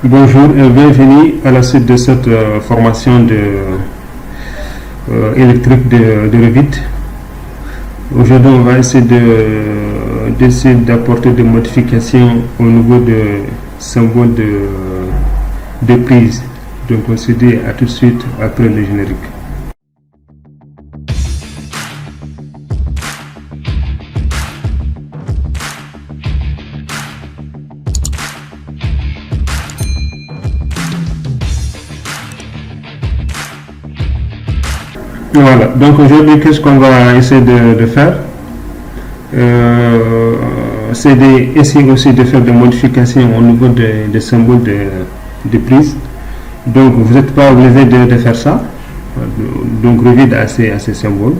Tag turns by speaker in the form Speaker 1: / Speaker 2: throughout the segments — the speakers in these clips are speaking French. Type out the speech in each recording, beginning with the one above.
Speaker 1: Bonjour et bienvenue à la suite de cette formation électrique de Revit. Aujourd'hui, on va essayer d'apporter des modifications au niveau de symboles de prise. Donc, on se dit à tout de suite après le générique. Voilà, donc aujourd'hui, qu'est-ce qu'on va essayer de faire? C'est d'essayer aussi de faire des modifications au niveau des symboles de prise. Donc, vous n'êtes pas obligé de faire ça. Donc, Revit a ces symboles.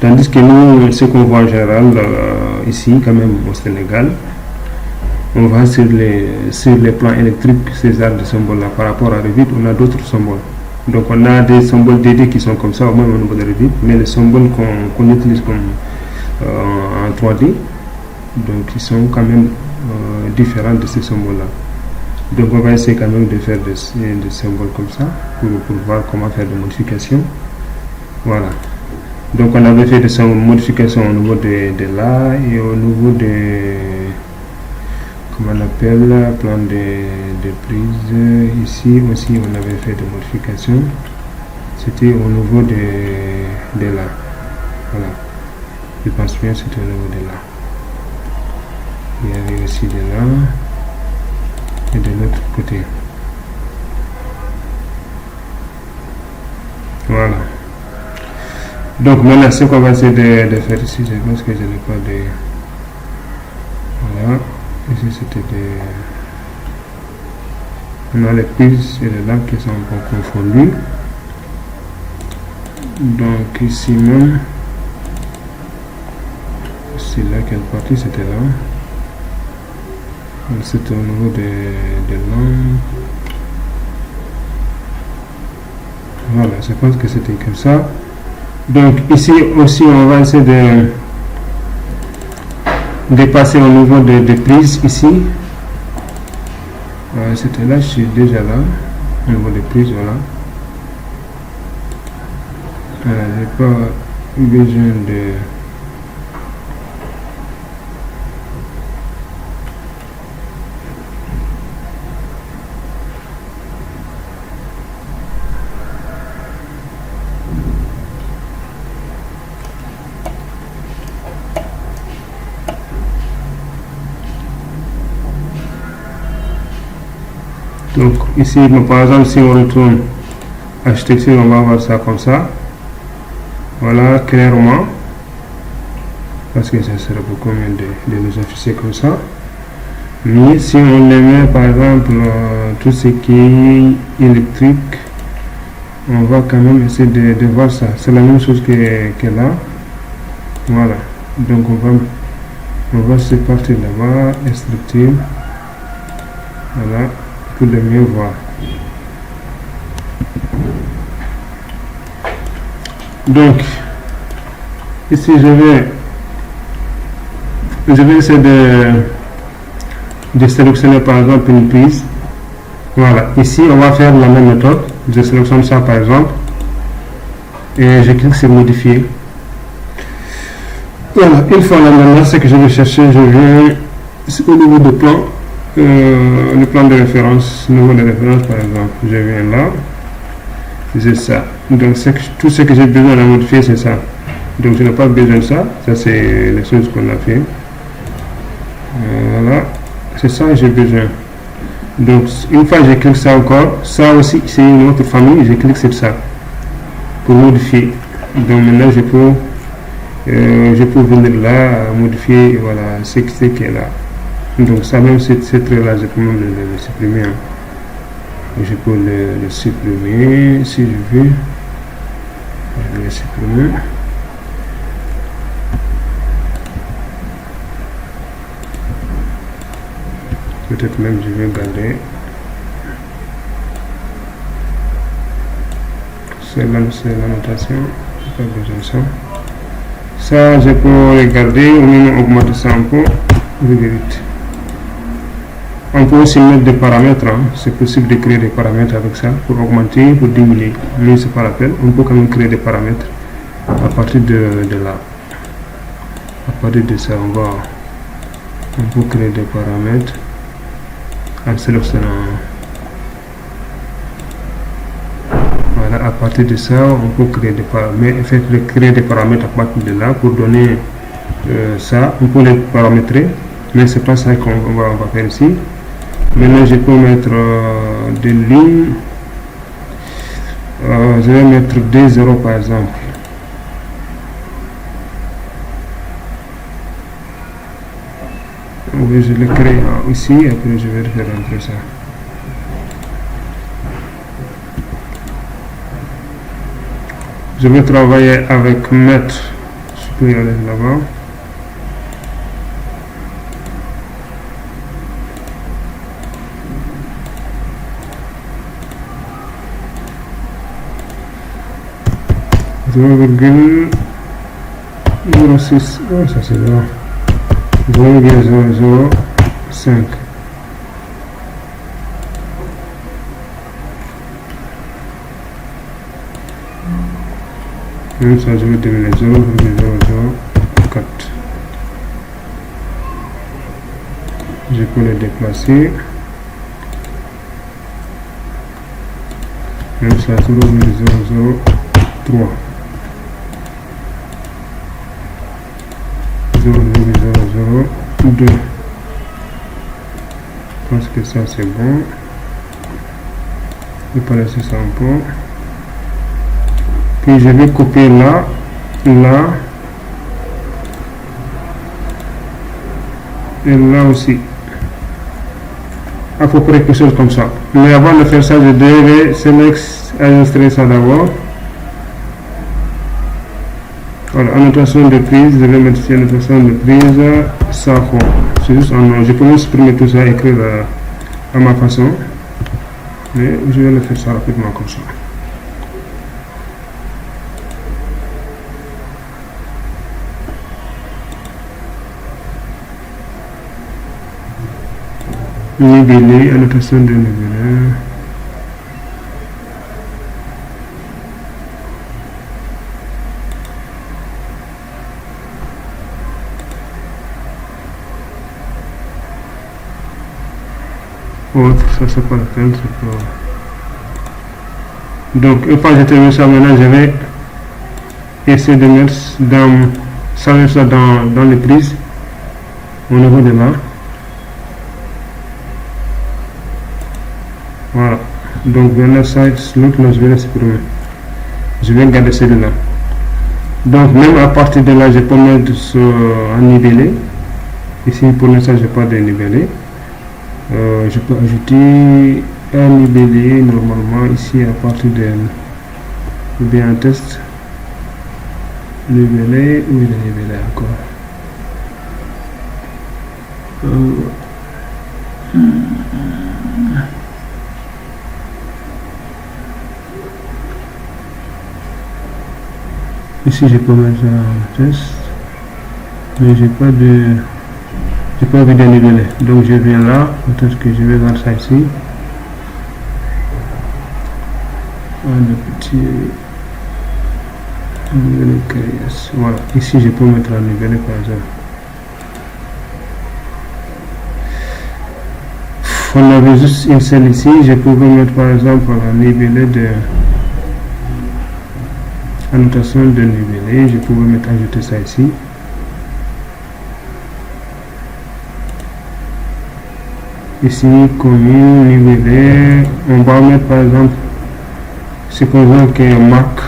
Speaker 1: Tandis que nous, ce qu'on voit en général ici, quand même au Sénégal, on va sur les plans électriques, ces genres de symboles-là. Par rapport à Revit, on a d'autres symboles. Donc on a des symboles dédiés qui sont comme ça, au moins au niveau de Revit, mais les symboles qu'on utilise comme en 3D, donc ils sont quand même différents de ces symboles-là. Donc on va essayer quand même de faire des symboles comme ça, pour voir comment faire des modifications. Voilà. Donc on avait fait des modifications au niveau de là et au niveau de... Comment on appelle, plan de prise. Ici aussi on avait fait des modifications, c'était au niveau de là, voilà, je pense bien c'était au niveau de là, il y avait aussi de là et de l'autre côté, voilà. Donc maintenant ce qu'on va essayer de faire ici, je pense que je n'ai pas de... Voilà. Ici c'était des... On a les prises et les lampes qui sont un peu confondues. Donc ici même, c'est là quelle partie c'était là. C'était au niveau des lampes. Voilà, je pense que c'était comme ça. Donc ici aussi on va essayer de passer au niveau des prises ici. C'était là, je suis déjà là, au niveau des prises, voilà. J'ai pas besoin de... Donc ici, par exemple, si on retourne architecture, on va voir ça comme ça. Voilà, clairement. Parce que ça serait beaucoup mieux de nous afficher comme ça. Mais si on les met, par exemple, tout ce qui est électrique, on va quand même essayer de voir ça. C'est la même chose que là. Voilà. Donc on va se partir là-bas, structure. Voilà. Pour de mieux voir. Donc ici je vais essayer de sélectionner par exemple une prise. Voilà, ici on va faire la même méthode. Je sélectionne ça par exemple et je clique sur modifier. Voilà, une fois là maintenant, ce que je vais chercher, je viens au niveau de plan. Le plan de référence, niveau de référence par exemple, je viens là, c'est ça. Donc tout ce que j'ai besoin de modifier, c'est ça. Donc je n'ai pas besoin de ça, ça c'est les choses qu'on a fait. Voilà, c'est ça que j'ai besoin. Donc une fois je clique ça encore, ça aussi c'est une autre famille, je clique sur ça pour modifier. Donc maintenant je peux venir là, modifier, voilà, ce qui est là. Donc ça même c'est très là, je peux même le supprimer. Hein. Je peux le supprimer si je veux. Je vais le supprimer. Peut-être même je vais garder. C'est l'annotation, pas besoin de ça. Ça je peux le garder ou même augmenter ça un peu. Je vérifie. On peut aussi mettre des paramètres, hein. C'est possible de créer des paramètres avec ça pour augmenter, pour diminuer. Mais c'est pas la peine. On peut quand même créer des paramètres à partir de là. À partir de ça, on peut créer des paramètres en sélectionnant. Voilà, à partir de ça, on peut créer des paramètres, créer des paramètres à partir de là pour donner ça. On peut les paramétrer, mais c'est pas ça qu'on va faire ici. Maintenant, je peux mettre des lignes. Je vais mettre 2 zéros par exemple. Oui, je le crée ici, après je vais faire entrer ça. Je vais travailler avec mètre. Je peux y aller là-bas. Virgule 06, oh, ça c'est bon. 0,005. Même ça, je vais terminer 0,004. Je peux le déplacer. Même ça, 0,003. 0,002. Je pense que ça c'est bon. Je vais pas laisser ça un peu. Puis je vais copier là, et là aussi. À peu près quelque chose comme ça. Mais avant de faire ça, je devais enregistrer ça d'abord. Voilà, annotation de prise, je vais mettre ici annotation de prise, ça c'est juste un nom. Je peux exprimer tout ça, écrire à ma façon, mais je vais le faire ça rapidement comme ça. Niveler, annotation de niveler. Autre, ça c'est pas la peine, c'est pas... Donc une fois que j'ai terminé ça, maintenant je vais essayer de mettre ça dans les prises au niveau de là. Voilà, donc maintenant ça, l'autre là je vais le supprimer. Je vais garder celui-là. Donc même à partir de là, je peux mettre en niveler. Ici pour l'instant je n'ai pas de niveler. Je peux ajouter un nivelé normalement ici à partir de bien un test. Nivelé, où il est nivelé encore. Ici je peux mettre un test, mais j'ai pas envie de niveler, donc je viens là, peut-être que je vais voir ça ici. Le petit niveler, voilà, ici je peux mettre un niveler par exemple. On avait juste une seule ici, je pouvais mettre par exemple un niveler de annotation de niveler, je pouvais mettre ajouter ça ici. Ici, commune, nivelé, on va mettre par exemple, supposons que marque,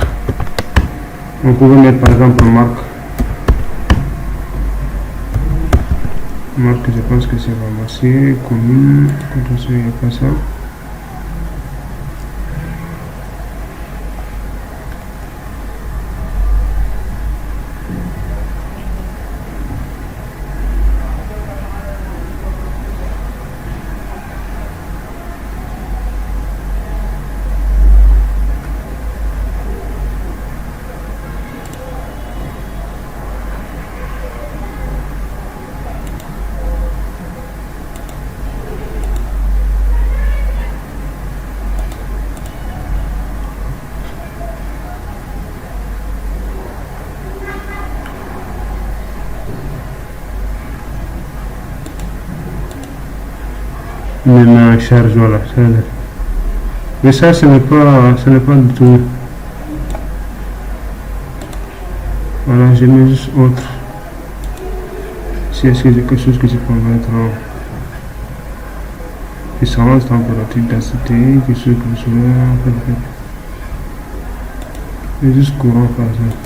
Speaker 1: on pouvait mettre par exemple marque, je pense que c'est vraiment assez, commune, attention, il n'y a pas ça. Maintenant, charge, voilà. Mais ça, ce n'est pas du tout. Voilà, je mets juste autre. Si est-ce que j'ai quelque chose que je peux mettre en puissance, température, densité, quelque chose comme ça. Et juste courant par exemple.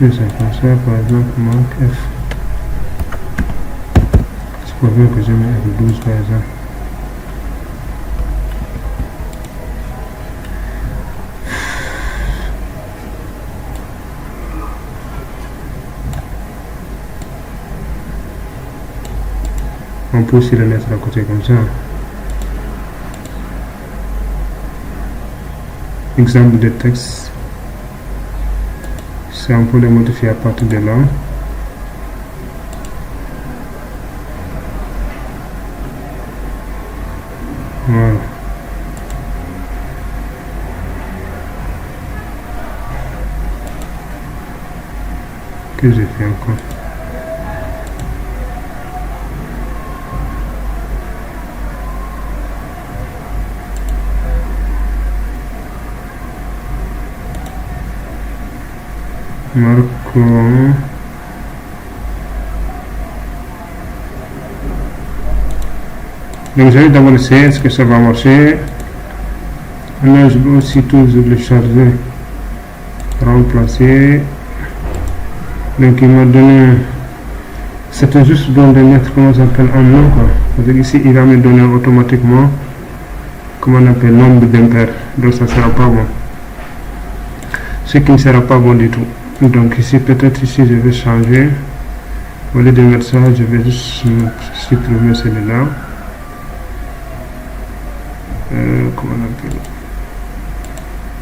Speaker 1: Je fais ça comme ça, par exemple, manque F. C'est pas bien que je mets F12 par exemple. On peut aussi le mettre à côté comme ça. Exemple de texte. C'est on peut le modifier à partir de là. Voilà. Que j'ai fait encore. Marquons. Donc je vais d'abord essayer, est-ce que ça va marcher. Là je vais aussi toujours le charger, remplacer. Donc il m'a donné, c'était juste dans de mettre comment ça s'appelle en nom quoi. C'est-à-dire ici il va me donner automatiquement comment on appelle nombre d'impairs. Donc ça ne sera pas bon. Ce qui ne sera pas bon du tout. Donc ici peut-être ici je vais changer. Au lieu de mettre ça, je vais juste supprimer celui-là. Comment on appelle?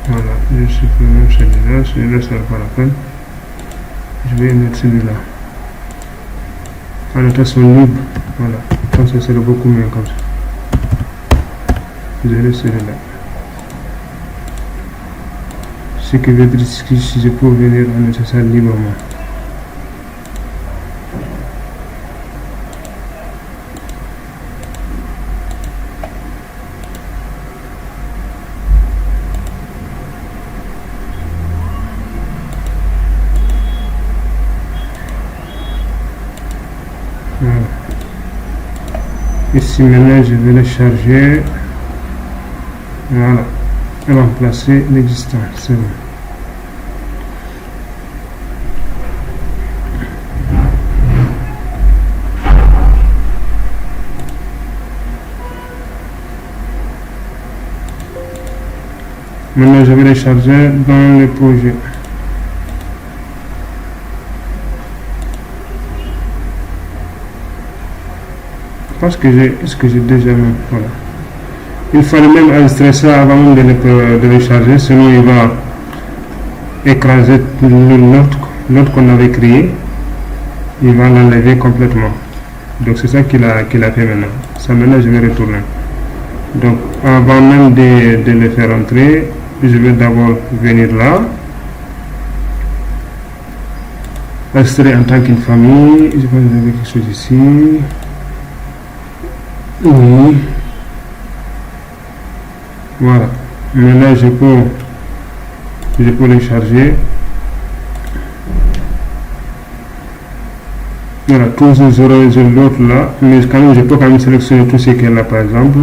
Speaker 1: Voilà, je supprime celui-là, celui-là ça ne va pas la peine. Je vais mettre celui-là. En notation libre, voilà. Comme ça sera beaucoup mieux comme ça. Je laisse celui-là. Ce qui veut dire que si je peux venir en notation librement. Voilà. Ici maintenant je vais le charger. Voilà. Remplacer l'existant. C'est bon. Maintenant je vais le charger dans le projet. Parce que j'ai déjà mis, voilà. Il fallait même enregistrer ça avant même de le charger, sinon il va écraser l'autre qu'on avait créé, il va l'enlever complètement. Donc c'est ça qu'il a fait maintenant. Ça maintenant je vais retourner. Donc avant même de le faire entrer, je vais d'abord venir là, enregistrer en tant qu'une famille. Je vais enlever quelque chose ici. Oui. Voilà. Maintenant je peux le charger. Voilà, toujours j'aurai l'autre là, mais quand même je peux quand même sélectionner tout ce qu'il y a là par exemple.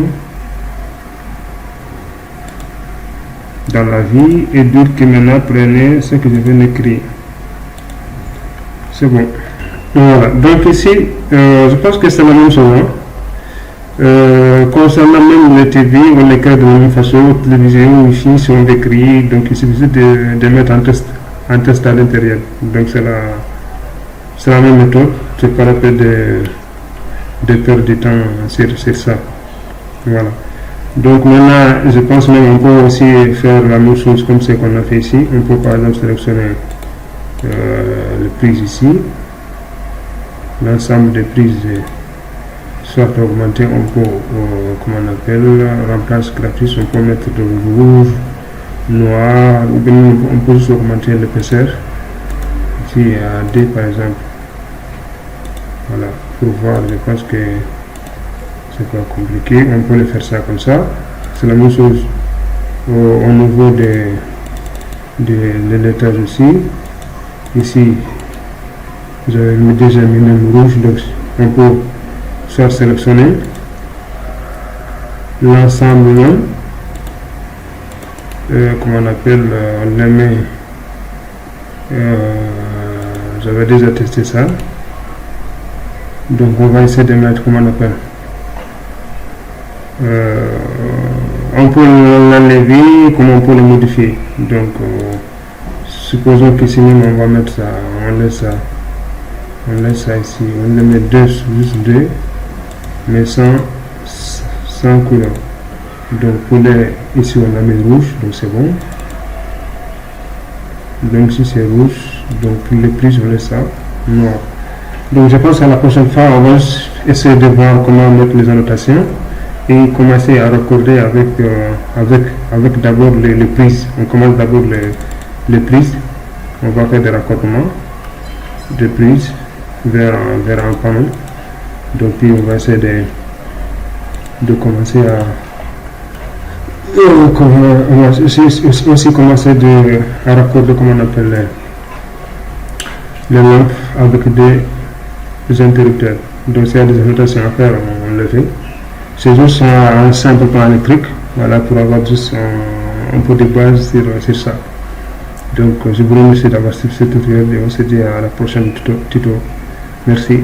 Speaker 1: Dans la vie et dire que maintenant prenez ce que je viens d'écrire. C'est bon. Voilà. Donc ici, je pense que c'est la même chose. Hein? Concernant même les TV, on les crée de la même façon, télévision, ici, si on décrit, donc il suffit de mettre un test à l'intérieur. Donc c'est la même méthode, c'est pas la peine de perdre du temps sur ça. Voilà. Donc maintenant, je pense même qu'on peut aussi faire la même chose comme ce qu'on a fait ici. On peut par exemple sélectionner les prises ici. L'ensemble des prises soit augmenté, on peut, comment on appelle, remplace graphique, on peut mettre de rouge, noir, ou bien on peut juste augmenter l'épaisseur. Ici à D par exemple. Voilà, pour voir, je pense que c'est pas compliqué. On peut le faire ça comme ça. C'est la même chose au niveau de l'étage aussi. Ici, j'avais déjà mis même rouge, donc on peut soit sélectionner l'ensemble même, comment on appelle, on les met, j'avais déjà testé ça, donc on va essayer de mettre, comment on appelle, on peut l'enlever, comment on peut le modifier. Donc supposons qu'ici même on va mettre ça, on laisse ça ici, on le met juste deux, mais sans couleur. Donc pour ici on a mis rouge, donc c'est bon. Donc si c'est rouge, donc pour les prises on laisse ça noir. Donc je pense qu'à la prochaine fois on va essayer de voir comment mettre les annotations et commencer à raccorder avec d'abord les prises. On commence d'abord les prises, on va faire des raccordements de prises vers un panneau. Donc puis on va essayer de commencer à on va aussi commencer à raccorder, comment on appelle, les lampes avec des interrupteurs. Donc s'il y a des annotations à faire, on le fait. C'est juste un simple plan électrique, voilà, pour avoir juste un peu de base sur ça. Donc je vous remercie d'avoir suivi ce tutoriel et on se dit à la prochaine tuto. Merci.